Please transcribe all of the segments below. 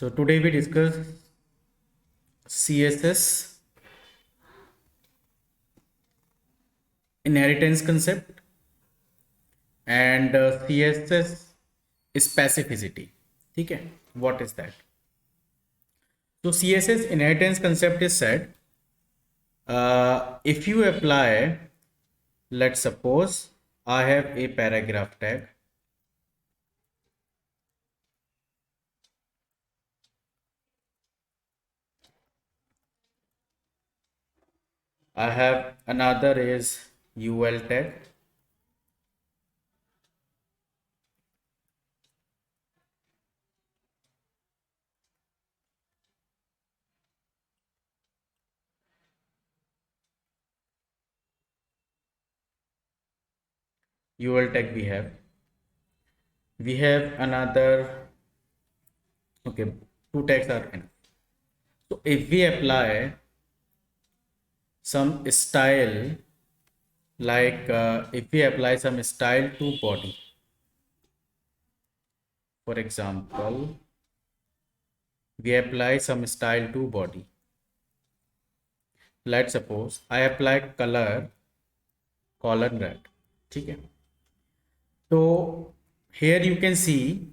So today we discuss CSS inheritance concept and CSS specificity. ठीक है, what is that? So CSS inheritance concept is said if you apply, let's suppose I have a paragraph tag. I have another is UL tag. UL tag we have another, okay, two tags are enough. So if we apply some style, like if we apply some style to body, for example, we apply some style to body. Let's suppose I apply color colon red. ठीक है, तो here you can see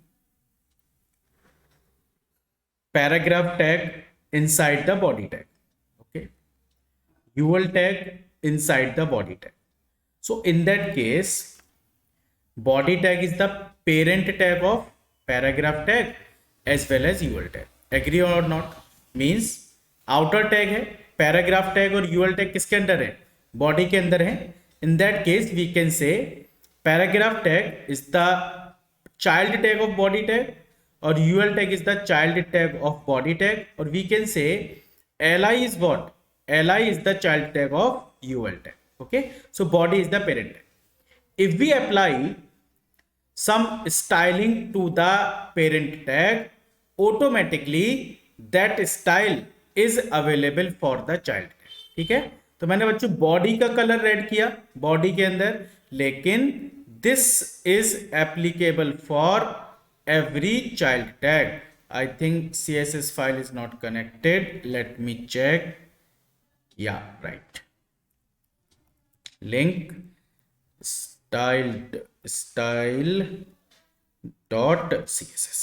paragraph tag inside the body tag. Okay, UL tag inside the body tag. So in that case, body tag is the parent tag of paragraph tag as well as UL tag. Agree or not? Means outer tag है paragraph tag और UL tag किसके अंदर है? Body के अंदर है. In that case we can say paragraph tag is the child tag of body tag और UL tag is the child tag of body tag, or we can say li is what? Li is the child tag of UL tag. Okay, so body is the parent tag. If we apply some styling to the parent tag, automatically that style is available for the child tag. ठीक है, तो मैंने बच्चों body का colour red किया body के अंदर, लेकिन this is applicable for every child tag. I think CSS file is not connected. Let me check. Yeah, right. Link style dot css.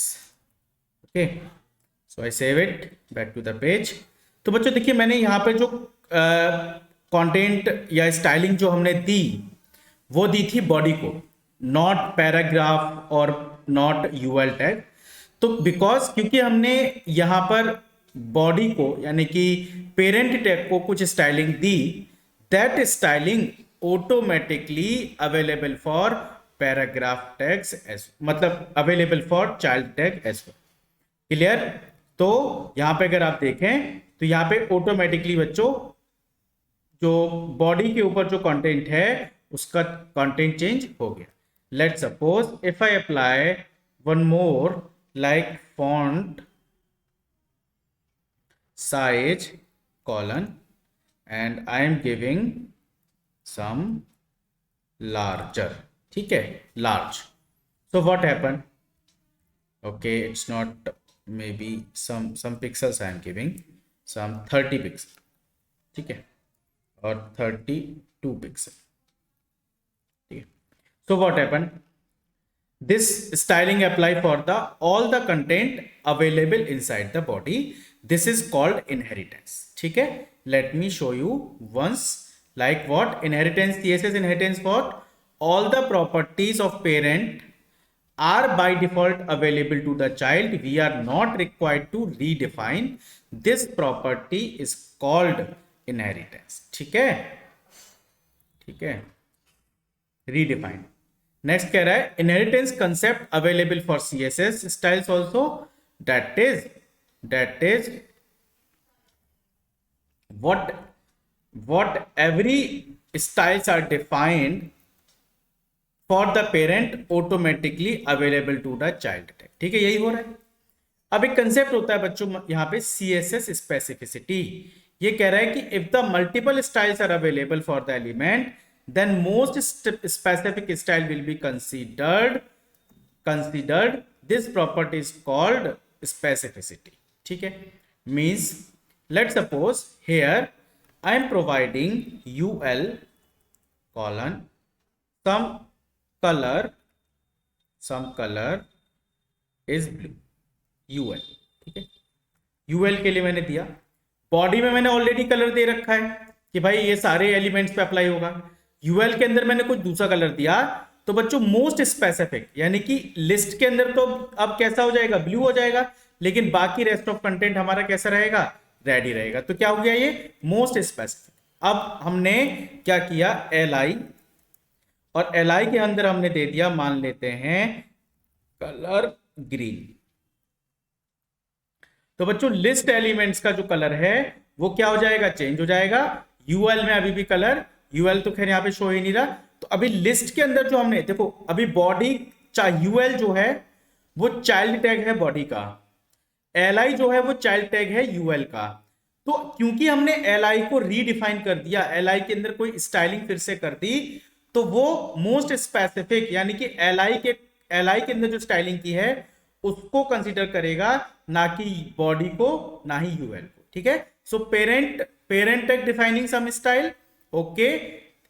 Okay, so I save it back to the page. तो बच्चों देखिए मैंने यहाँ पे जो content या styling जो हमने दी वो दी थी बॉडी को, नॉट पैराग्राफ और नॉट यूएल टैग. तो बिकॉज क्योंकि हमने यहाँ पर बॉडी को यानी कि पेरेंट टैग को कुछ स्टाइलिंग दी, that styling automatically available for paragraph tags as, मतलब available for child tag as well. Clear? तो यहाँ पे अगर आप देखें तो यहाँ पे ऑटोमेटिकली बच्चों जो बॉडी के ऊपर जो कंटेंट है उसका कंटेंट चेंज हो गया. Let's suppose if I apply one more like font size colon and I am giving some larger. ठीक है, large. So what happened? Okay, it's not, maybe some pixels I am giving, some 30 pixels. ठीक है, और 32 pixels. So what happened? This styling apply for the all the content available inside the body. This is called inheritance. ठीक है, let me show you once. Like what? Inheritance, CSS inheritance what? All the properties of parent are by default available to the child. We are not required to redefine. This property is called inheritance. ठीक है, ठीक है, redefine. Next कह रहा है inheritance concept available for CSS styles also, that is what every styles are defined for the parent automatically available to the child tag. ठीक है, यही हो रहा है. अब एक कंसेप्ट होता है बच्चों यहां पे CSS स्पेसिफिसिटी. ये कह रहा है कि if the multiple styles are available for the element, then most specific style will be considered. This property is called specificity. ठीक है, means let's suppose here I am providing ul colon some color is blue ul. ठीक है, ul के लिए मैंने दिया, body में मैंने ऑलरेडी कलर दे रखा है कि भाई ये सारे एलिमेंट्स पे अप्लाई होगा, यूएल के अंदर मैंने कुछ दूसरा कलर दिया, तो बच्चों मोस्ट स्पेसिफिक यानी कि लिस्ट के अंदर तो अब कैसा हो जाएगा, ब्लू हो जाएगा, लेकिन बाकी रेस्ट ऑफ कंटेंट हमारा कैसा रहेगा, रेड ही रहेगा। तो क्या हो गया, ये मोस्ट स्पेसिफिक। अब हमने क्या किया, एल आई, और एल आई के अंदर हमने दे दिया, मान लेते हैं कलर ग्रीन। तो बच्चों लिस्ट एलिमेंट्स का जो कलर है वो क्या हो जाएगा, चेंज हो जाएगा। यूएल में अभी भी कलर, यूएल तो खैर यहां पे शो ही नहीं रहा, तो अभी लिस्ट के अंदर जो हमने देखो, अभी बॉडी यूएल जो है वो चाइल्ड टैग है बॉडी का, एल आई जो है वो चाइल्ड टैग है यूएल का। तो क्योंकि हमने एल आई को रीडिफाइन कर दिया, एल आई के अंदर कोई स्टाइलिंग फिर से कर दी, तो वो मोस्ट स्पेसिफिक यानी कि एल आई के अंदर जो स्टाइलिंग की है उसको कंसीडर करेगा, ना कि बॉडी को, ना ही यूएल को। ठीक है, so parent tag defining some style, okay,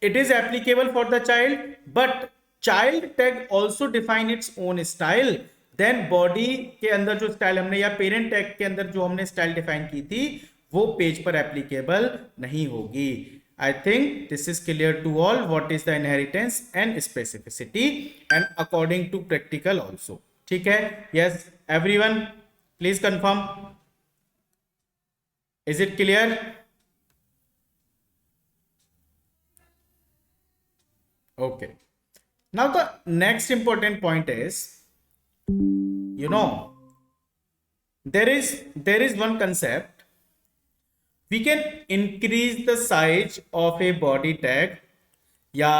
it is applicable for the child, but child tag also define its own style, then body के अंदर जो स्टाइल हमने, या पेरेंट टैग के अंदर जो हमने स्टाइल डिफाइन की थी वो पेज पर एप्लीकेबल नहीं होगी। I think this is clear to all what is the inheritance and specificity and according to practical also. ठीक है, yes everyone please confirm, is it clear? Okay, now the next important point is, you know, there is one concept, we can increase the size of a body tag या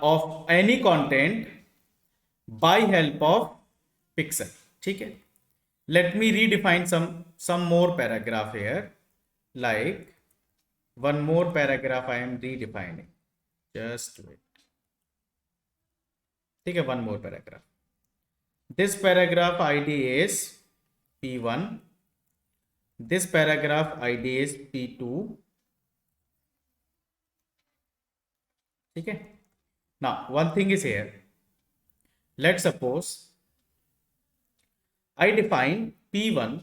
of any content by help of pixel. ठीक है, let me redefine some more paragraph here, like one more paragraph I am redefining, just wait. ठीक है, one more paragraph, this paragraph id is p1, this paragraph id is p2. ठीक है, now one thing is here, let's suppose I define p1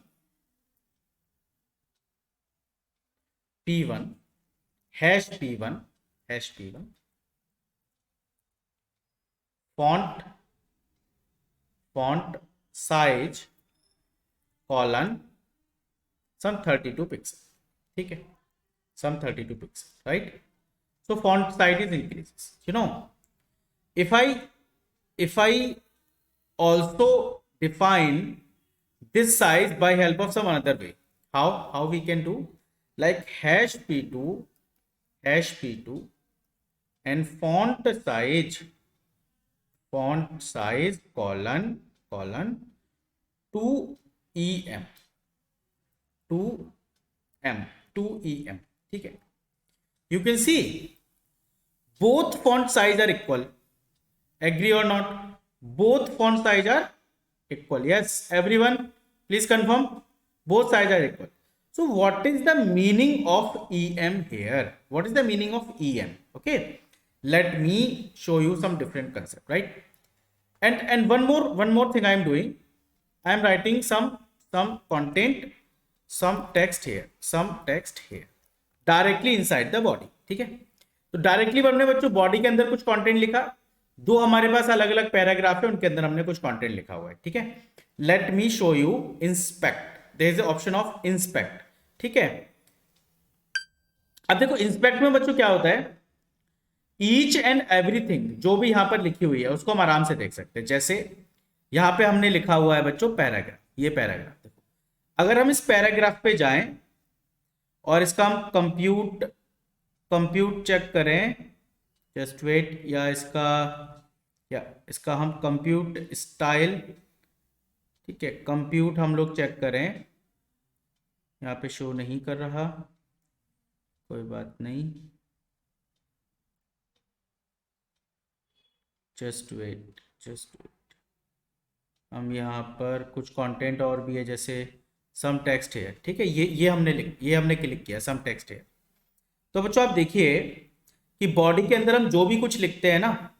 hash p1 font size colon some 32 pixel. ठीक है, some 32 pixel, right? So font size is increases, you know, if I also define this size by help of some another way, how we can do, like hash p2 and font size colon 2em 2em. ठीक है, you can see both font size are equal, agree or not, both font size are equal, yes everyone please confirm, both sides are equal. So what is the meaning of em here, what is the meaning of em? Okay, let me show you some different concept, right? And one more thing I am doing, I am writing some content, some text here directly inside the body. ठीक है, तो directly हमने बच्चों body के अंदर कुछ content लिखा, दो हमारे पास अलग अलग पैराग्राफ है, उनके अंदर हमने कुछ कंटेंट लिखा हुआ है। ठीक है, let me show you inspect, there is option of inspect. ठीक है, अब देखो इंस्पेक्ट में बच्चों क्या होता है, ईच एंड एवरीथिंग जो भी यहां पर लिखी हुई है उसको हम आराम से देख सकते हैं। जैसे यहां पे हमने लिखा हुआ है बच्चों पैराग्राफ, ये पैराग्राफ देखो, अगर हम इस पैराग्राफ पे जाएं और इसका हम कंप्यूट चेक करें, जस्ट वेट, या इसका हम कंप्यूट स्टाइल, ठीक है, कंप्यूट हम लोग चेक करें, यहाँ पे शो नहीं कर रहा, कोई बात नहीं, जस्ट वेट, हम यहाँ पर कुछ कंटेंट और भी है, जैसे सम टेक्स्ट हेयर, ठीक है, ये हमने क्लिक किया सम टेक्स्ट हेयर। तो बच्चों आप देखिए कि बॉडी के अंदर हम जो भी कुछ लिखते हैं ना,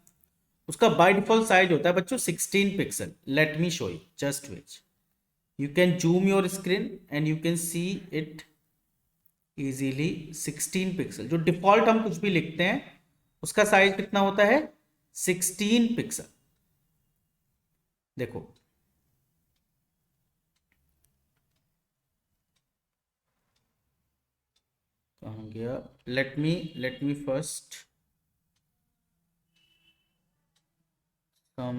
उसका बाय डिफॉल्ट साइज होता है बच्चों 16 pixel. Let me show you, just wait, you can zoom your screen and you can see it easily. 16 pixel, जो डिफॉल्ट हम कुछ भी लिखते हैं उसका साइज कितना होता है, 16 पिक्सल। देखो कहाँ गया, let me first some,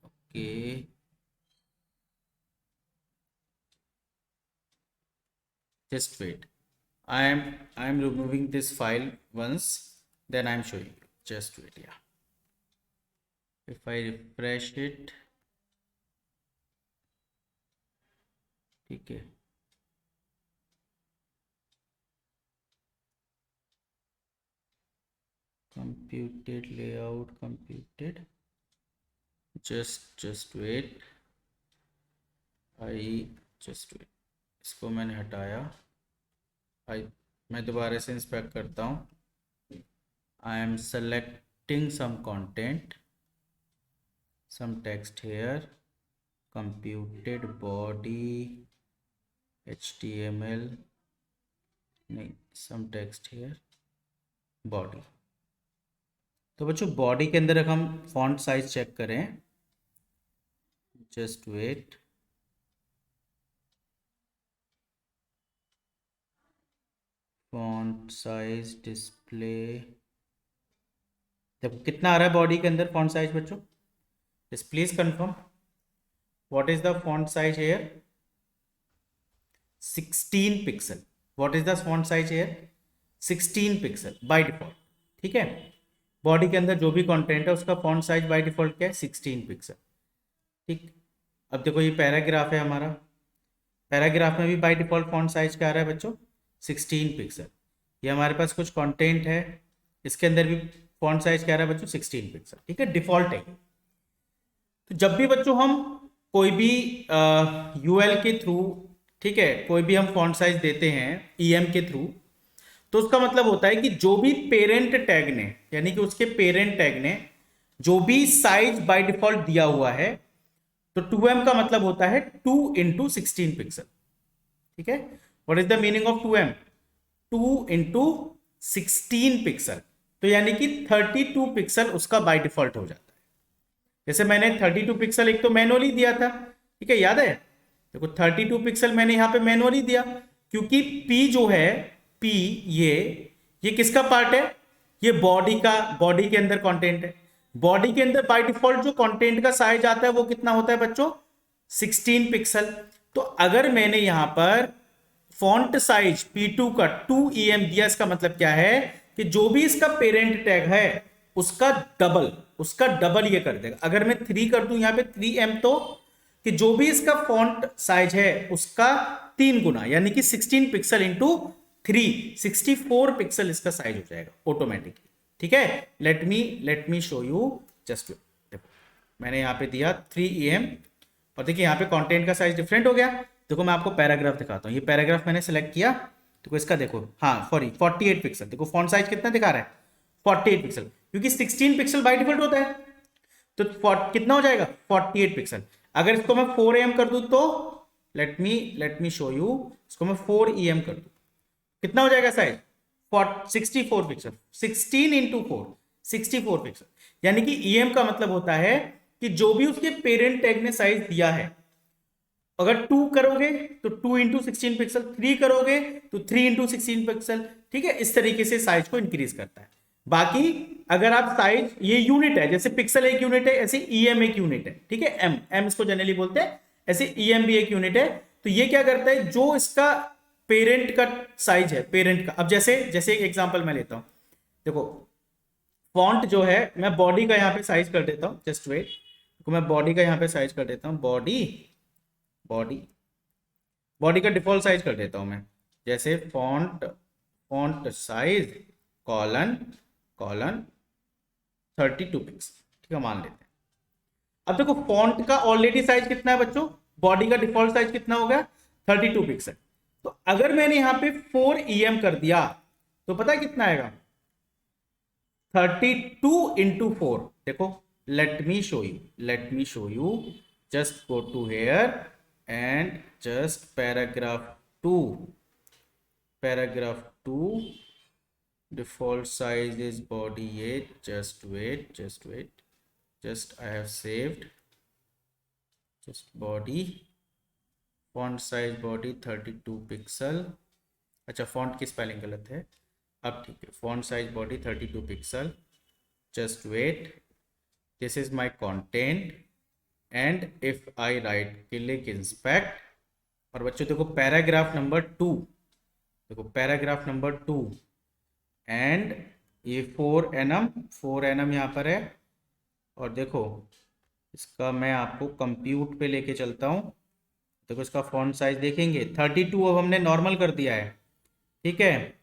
okay, just wait, I am removing this file once, then I am showing you, just wait, yeah, if I refresh it, ठीक है, computed layout computed, just wait, just wait, इसको मैंने हटाया, मैं दोबारा से inspect करता हूँ। I am selecting some content, some text here, computed body, HTML, नहीं, some text here, body। तो बच्चों बॉडी के अंदर अगर हम फॉन्ट साइज चेक करें, just wait, font size display, देखो कितना आ रहा है बॉडी के अंदर फॉन्ट साइज बच्चों, please confirm what is the font size here, 16 pixel. What is the font size here, 16 pixel by default, ठीक है। बॉडी के अंदर जो भी कंटेंट है उसका फॉन्ट साइज बाय डिफॉल्ट क्या है, 16 पिक्सल, ठीक। अब देखो ये पैराग्राफ है हमारा, पैराग्राफ में भी बाय डिफॉल्ट फॉन्ट साइज क्या आ रहा है बच्चों, 16 पिक्सल। ये हमारे पास कुछ कंटेंट है, इसके अंदर भी फॉन्ट साइज क्या आ रहा है बच्चों, 16 पिक्सल, ठीक है, डिफॉल्ट है। तो जब भी बच्चों हम कोई भी यूएल के थ्रू, ठीक है, कोई भी हम फॉन्ट साइज देते हैं ईएम के थ्रू, तो उसका मतलब होता है कि जो भी पेरेंट टैग ने, यानी कि उसके पेरेंट टैग ने जो भी साइज बाय डिफॉल्ट दिया हुआ है, तो 2m का मतलब होता है 2 इंटू 16 पिक्सल, ठीक है। What is the meaning of 2m, 2 into 16 pixel, तो यानी कि 32 पिक्सल उसका बाय डिफॉल्ट हो जाता है। जैसे मैंने 32 पिक्सल एक तो मैनुअली दिया था, ठीक है, याद है, देखो 32 पिक्सल मैंने यहां पे मैनुअली दिया, क्योंकि p जो है, p ये किसका पार्ट है, ये बॉडी के अंदर कंटेंट है। बॉडी के अंदर बाय डिफॉल्ट जो कंटेंट का साइज आता है वो कितना होता है बच्चों, 16 पिक्सल। तो अगर मैंने यहां पर फॉन्ट साइज p2 का 2em दिया, इसका मतलब क्या है कि जो भी इसका पेरेंट टैग है उसका डबल ये कर देगा। अगर मैं 3 कर दूं यहां पे 3m, तो कि जो भी इसका फॉन्ट साइज है उसका 3 गुना, यानी कि 16 पिक्सल इंटू 3, 64 पिक्सल इसका साइज हो जाएगा ऑटोमेटिकली, ठीक है। Let me show you, just देखो मैंने यहाँ पे दिया 3em, और देखिए यहाँ पे कंटेंट का साइज डिफरेंट हो गया। देखो मैं आपको पैराग्राफ दिखाता हूँ, ये पैराग्राफ मैंने सेलेक्ट किया, देखो इसका देखो, हाँ सॉरी 48 पिक्सल, देखो फॉन्ट साइज कितना दिखा रहा है, 48 पिक्सल, क्योंकि 16 पिक्सल बाय डिफॉल्ट होता है, तो कितना हो जाएगा 48 पिक्सल। अगर इसको मैं 4em कर दूं तो लेट मी शो यू, इसको मैं 4em कर दूं, कितना हो जाएगा साइज, 64 पिक्सल, 16 इंटू 4, 64 पिक्सल। यानी कि em का मतलब होता है कि जो भी उसके पेरेंट टैग ने साइज दिया है, अगर 2 करोगे तो 2 इंटू 16 पिक्सल, 3 करोगे तो 3 इंटू 16 पिक्सल, ठीक है। इस तरीके से साइज को इंक्रीज करता है। बाकी अगर आप साइज, ये यूनिट है, जैसे पिक्सल एक यूनिट है, ऐसे ईएम एक यूनिट है, ठीक है, एम इसको जनरली बोलते हैं, ऐसे ईएम भी एक यूनिट है। तो ये क्या करता है, जो इसका पेरेंट का साइज है, पेरेंट का, अब जैसे एक एग्जांपल मैं लेता हूं, देखो फॉन्ट जो है, मैं बॉडी का यहां पे साइज कर देता हूं, जस्ट वेट, देखो मैं बॉडी का यहां पे साइज कर देता हूं, बॉडी का डिफॉल्ट साइज कर देता हूं मैं, जैसे फॉन्ट साइज कॉलन 32 पिक्सल, ठीक है, मान लेते हैं। अब देखो फॉन्ट का ऑलरेडी साइज कितना है बच्चों, बॉडी का डिफॉल्ट साइज कितना हो गया 32 पिक्सल। तो अगर मैंने यहां पे 4 कर दिया तो पता है कितना आएगा? 32 × 4। देखो, let me show you, just go to here and just paragraph 2 default size is body 8, just wait, just I have saved, just body, font size body 32 pixel. अच्छा, फॉन्ट की स्पेलिंग गलत है, अब ठीक है। Font size body 32 pixel, just wait, this is my content and if I right click inspect, और बच्चों देखो पैराग्राफ नंबर 2, देखो पैराग्राफ नंबर 2 एंड ये 4nm यहाँ पर है। और देखो इसका मैं आपको कंप्यूट पे लेके चलता हूँ। देखो इसका फॉन्ट साइज देखेंगे 32, अब हमने नॉर्मल कर दिया है, ठीक है,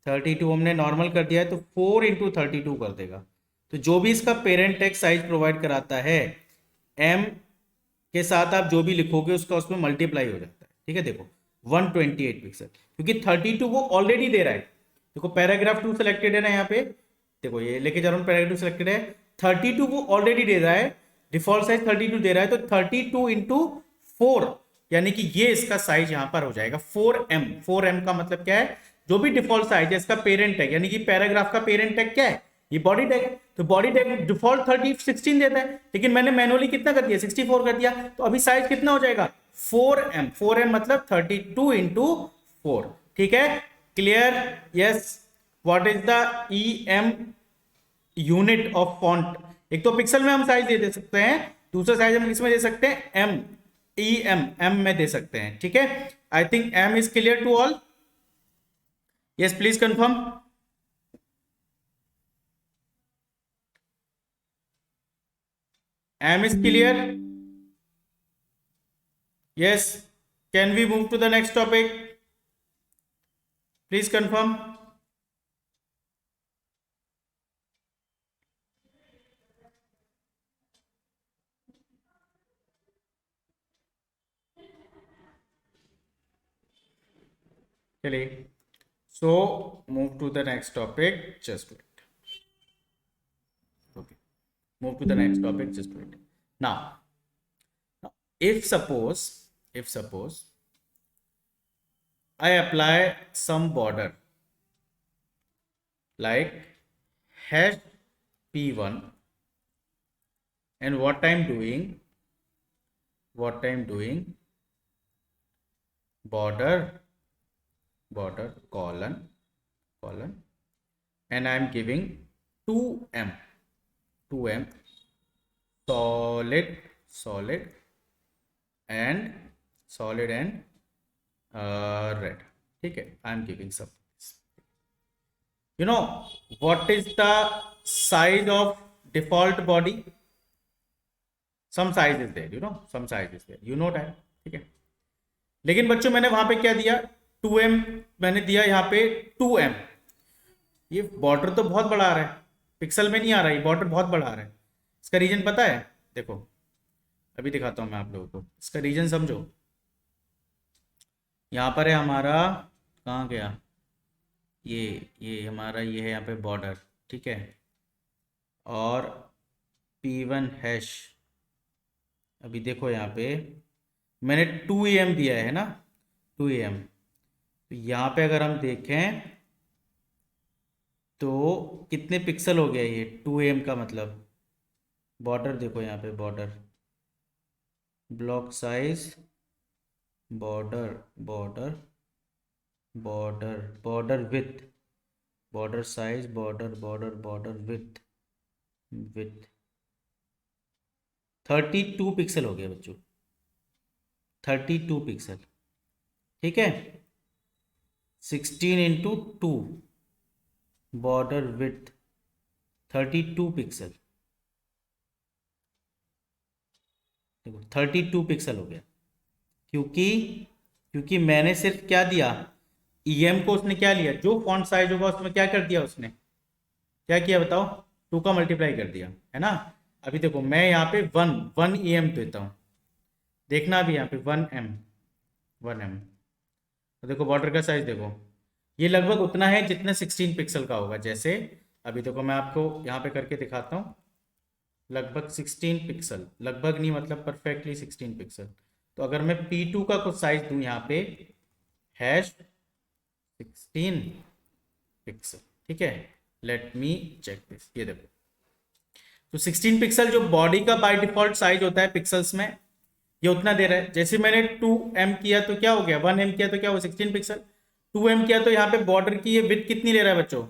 32 हमने नॉर्मल कर दिया है, तो 4 × 32 कर देगा। तो जो भी इसका पेरेंट टेक्स्ट साइज प्रोवाइड कराता है, m के साथ आप जो भी लिखोगे उसका उसमें मल्टीप्लाई हो जाता है, ठीक है। देखो 128 पिक्सल, क्योंकि 32 वो ऑलरेडी दे रहा है। देखो पैराग्राफ 2 सिलेक्टेड है ना यहाँ पे, देखो ये लेके जा रहा हूँ, पैराग्राफ 2 सिलेक्टेड है, 32 वो ऑलरेडी दे रहा है, डिफॉल्ट साइज 32 दे रहा है, तो 32 × 4 यानी कि ये इसका साइज यहां पर हो जाएगा 4m। 4m का मतलब क्या है? जो भी डिफॉल्ट साइज है इसका पेरेंट टैग, यानी कि पैराग्राफ का पेरेंट टैग क्या है? ये बॉडी टैग। तो बॉडी टैग डिफॉल्ट 16 देता है, लेकिन मैंने मैनुअली कितना कर दिया? 64 कर दिया, तो अभी साइज कितना हो जाएगा? 4m। 4m मतलब 32 × 4, ठीक है, clear? Yes. What is the em unit of font? एक तो पिक्सल में हम साइज दे सकते हैं, दूसरा साइज हम किसमें दे सकते हैं? एम में दे सकते हैं, ठीक है। I think em is clear to all. Yes, please confirm. Em is clear? Yes, can we move to the next topic? Please confirm. चलिए, so move to the next topic, just wait. Okay, move to the next topic, just wait. Now if suppose I apply some border like #p1, and what I'm doing border colon, and I'm giving 2m solid and red, ठीक है। I am giving सब, you know what is the size of default body? some size is there, you know that, ठीक है। लेकिन बच्चों मैंने वहां पे क्या दिया? 2m मैंने दिया, यहाँ पे 2m। ये बॉर्डर तो बहुत बड़ा आ रहा है, पिक्सल में नहीं आ रहा है, ये बॉर्डर बहुत बड़ा आ रहा है। इसका रीजन पता है? देखो अभी दिखाता हूं मैं आप लोगों को, इसका रीजन समझो। यहाँ पर है हमारा, कहाँ गया ये हमारा, ये है यहाँ पे बॉर्डर, ठीक है, और p1 हैश। अभी देखो यहाँ पे मैंने 2am दिया है ना, 2am। तो यहाँ पे अगर हम देखें तो कितने पिक्सल हो गया ये 2am का मतलब? बॉर्डर देखो यहाँ पे, border, block size, border with, border size, border with 32 pixel हो गया बच्चों, 32 पिक्सल, ठीक है। 16 × 2 बॉर्डर विथ 32 पिक्सल, देखो 32 पिक्सल हो गया, क्योंकि मैंने सिर्फ क्या दिया? em को उसने क्या लिया? जो फॉन्ट साइज होगा उसमें क्या कर दिया उसने? क्या किया बताओ? 2 का मल्टीप्लाई कर दिया, है ना। अभी देखो मैं यहाँ पे 1 em देता हूँ, देखना अभी यहाँ पे 1m 1 mm। तो देखो बॉर्डर का साइज देखो, ये लगभग उतना है जितना 16 पिक्सल का होगा। जैसे अभी देखो मैं आपको यहाँ पे करके दिखाता हूँ, लगभग 16 पिक्सल, लगभग नहीं मतलब परफेक्टली 16 पिक्सल। तो अगर मैं P2 का कुछ साइज दूँ यहाँ पे, #16 पिक्सल, ठीक है। लेट मी चेक दिस, ये देखो। तो 16 पिक्सल जो बॉडी का बाय डिफॉल्ट साइज होता है पिक्सल्स में, ये उतना दे रहा है। जैसे मैंने 2 m किया तो क्या हो गया, 1 m किया तो क्या हुआ 16 पिक्सल। 2 m किया तो यहाँ पे बॉर्डर की ये विड्थ कितनी ले रहा है बच्चों,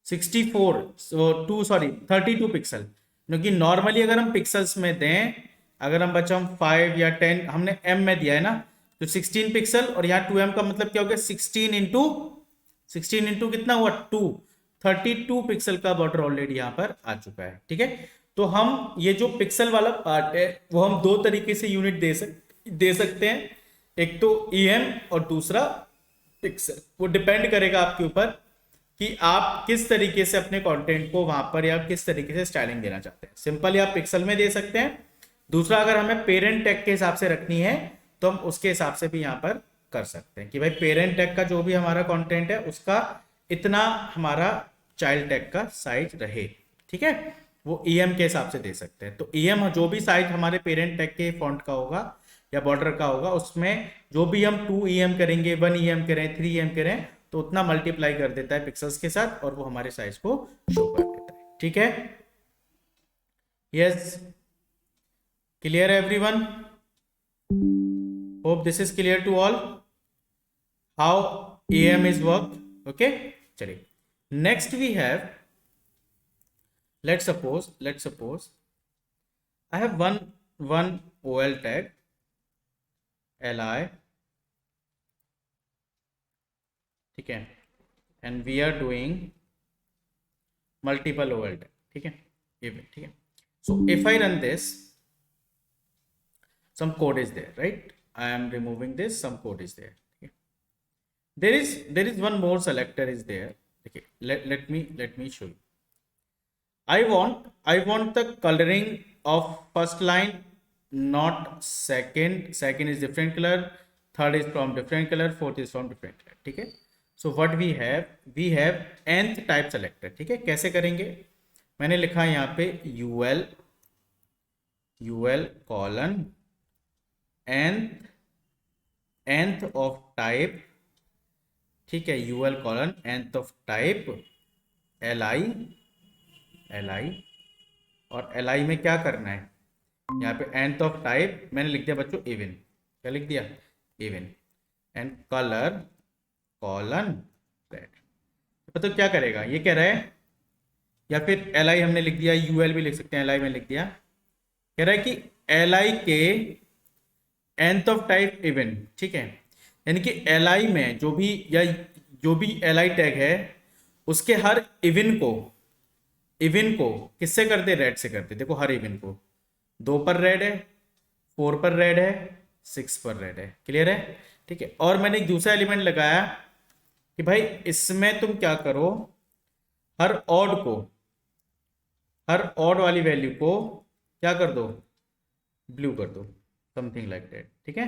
64, सो 2 सॉरी 32 पिक्सल। क्योंकि नॉर्मली अगर हम पिक्सल्स में दें, अगर हम बच्चों 5 या 10 हमने m में दिया है ना, तो 16 पिक्सल और यहाँ 2m का मतलब क्या हो गया, 16 इंटू कितना हुआ 2, 32 पिक्सल का बॉर्डर ऑलरेडी यहाँ पर आ चुका है, ठीक है। तो हम ये जो पिक्सल वाला पार्ट है वो हम दो तरीके से यूनिट दे सकते हैं, एक तो em और दूसरा पिक्सल। वो डिपेंड करेगा आपके ऊपर कि आप किस तरीके से अपने कंटेंट को वहां पर या किस तरीके से स्टाइलिंग देना चाहते हैं। सिंपली आप पिक्सल में दे सकते हैं। दूसरा, अगर हमें पेरेंट टैग के हिसाब से रखनी है तो हम उसके हिसाब से भी यहाँ पर कर सकते हैं कि भाई पेरेंट टैग का जो भी हमारा कंटेंट है उसका इतना हमारा चाइल्ड टैग का साइज रहे, ठीक है। वो em के हिसाब से दे सकते हैं। तो em जो भी साइज हमारे पेरेंट टैग के फॉन्ट का होगा या बॉर्डर का होगा, उसमें जो भी हम 2 em करेंगे, 1 em करें, 3 em करें, तो उतना मल्टीप्लाई कर देता है पिक्सल्स के साथ और वो हमारे साइज को शो कर देता है, ठीक है। Yes, clear everyone? Hope this is clear to all how em is worked, okay। चलिए next we have, let's suppose I have one OL tag li, ठीक है, and we are doing multiple OL tag, ठीक है, even, ठीक है। So if I run this, some code is there, right? I am removing this, some code is there, okay? There is one more selector is there, okay। Let me show you। I want the coloring of first line, not second. Second is different color, third is from different color, fourth is from different color, ठीक है। So what we have nth type selector, ठीक है। कैसे करेंगे, मैंने लिखा है यहाँ पे ul colon nth of type, ठीक है, ul colon nth of type li, और li में क्या करना है, यहाँ पे nth ऑफ टाइप मैंने लिख दिया बच्चों इवन। क्या लिख दिया, even. And colour colon red. तो क्या करेगा, ये कह रहा है, या फिर li हमने लिख दिया, ul भी लिख सकते हैं, li में लिख दिया। कह रहा है कि li के nth ऑफ टाइप इवन, ठीक है। यानी कि li में जो भी li टैग है उसके हर इवन को किससे कर दे, रेड से कर दे। देखो हर इवन को 2 पर रेड है, 4 पर रेड है, 6 पर रेड है, क्लियर है, ठीक है। और मैंने एक दूसरा एलिमेंट लगाया कि भाई इसमें तुम क्या करो, हर ऑड वाली वैल्यू को क्या कर दो, ब्लू कर दो, समथिंग लाइक दैट, ठीक है।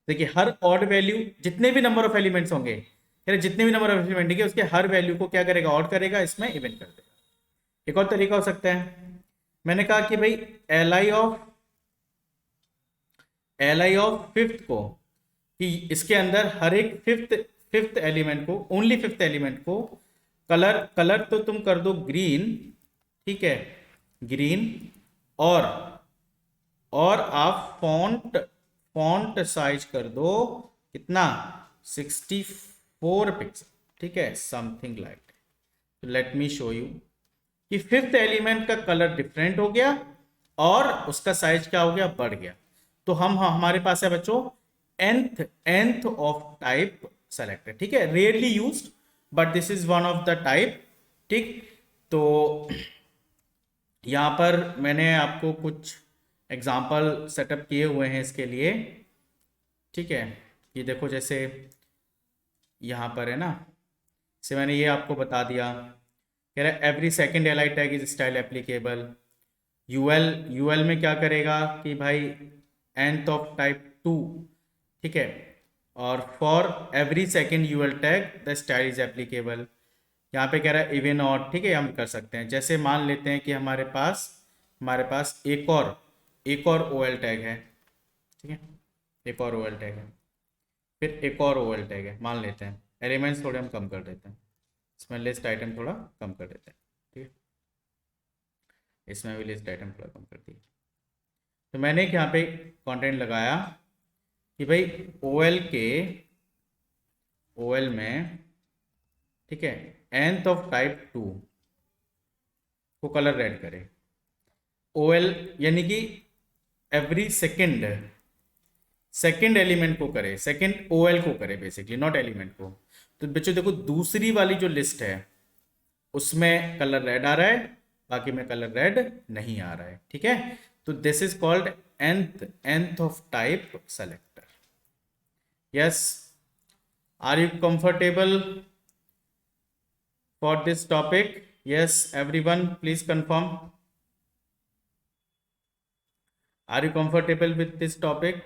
देखिए हर ऑड वैल्यू, जितने भी नंबर ऑफ एलिमेंट्स होंगे, जितने भी नंबर ऑफ एलिमेंट होंगे उसके हर वैल्यू को क्या करेगा, ऑड करेगा, इसमें इवन कर देगा। एक और तरीका हो सकता है, मैंने कहा कि भाई li ऑफ फिफ्थ को, कि इसके अंदर हर एक फिफ्थ एलिमेंट को, ओनली फिफ्थ एलिमेंट को कलर तो तुम कर दो ग्रीन, ठीक है, ग्रीन। और आप फॉन्ट साइज कर दो कितना, 64 पिक्सल, ठीक है, something like. Late me show you कि फिफ्थ एलिमेंट का कलर डिफरेंट हो गया और उसका साइज क्या हो गया, बढ़ गया। तो हमारे पास है बच्चों nth ऑफ टाइप सेलेक्टर, ठीक है, rarely used but this is one of the type, ठीक। तो यहाँ पर मैंने आपको कुछ एग्जांपल सेटअप किए हुए हैं इसके लिए, ठीक है। ये देखो जैसे यहाँ पर है ना, से मैंने ये आपको बता दिया, कह रहा है every second li tag is style applicable. ul में क्या करेगा कि भाई nth ऑफ टाइप 2, ठीक है। और for every second you will tag the style is applicable. यहाँ पे कह रहा है इवन और, ठीक है, हम कर सकते हैं। जैसे मान लेते हैं कि हमारे पास एक और ओ एल टैग है, ठीक है, एक और ओ एल टैग है, फिर एक और ओ एल टैग है, मान लेते हैं। एलिमेंट्स थोड़े हम कम कर देते हैं, इसमें लिस्ट आइटम थोड़ा कम कर देते हैं, ठीक है, इसमें भी लिस्ट आइटम थोड़ा कम कर दिया। तो मैंने एक यहाँ पे कंटेंट लगाया कि भाई ओ एल में, ठीक है, nth ऑफ टाइप 2 को कलर रेड करे। ओ एल यानी कि एवरी सेकेंड एलिमेंट को करे, सेकेंड ओ एल को करे, बेसिकली नॉट एलिमेंट को। तो बच्चों देखो दूसरी वाली जो लिस्ट है उसमें कलर रेड आ रहा है, बाकी में कलर रेड नहीं आ रहा है, ठीक है। तो this is called nth of type selector. Yes, are you comfortable for this topic? Yes, everyone, please confirm. Are you comfortable with this topic?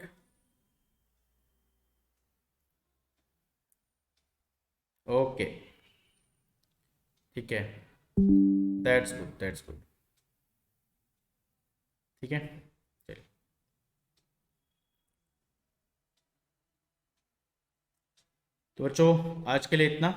Okay, ठीक है, दैट्स गुड, दैट्स गुड, ठीक है, चलिए। तो बच्चों आज के लिए इतना।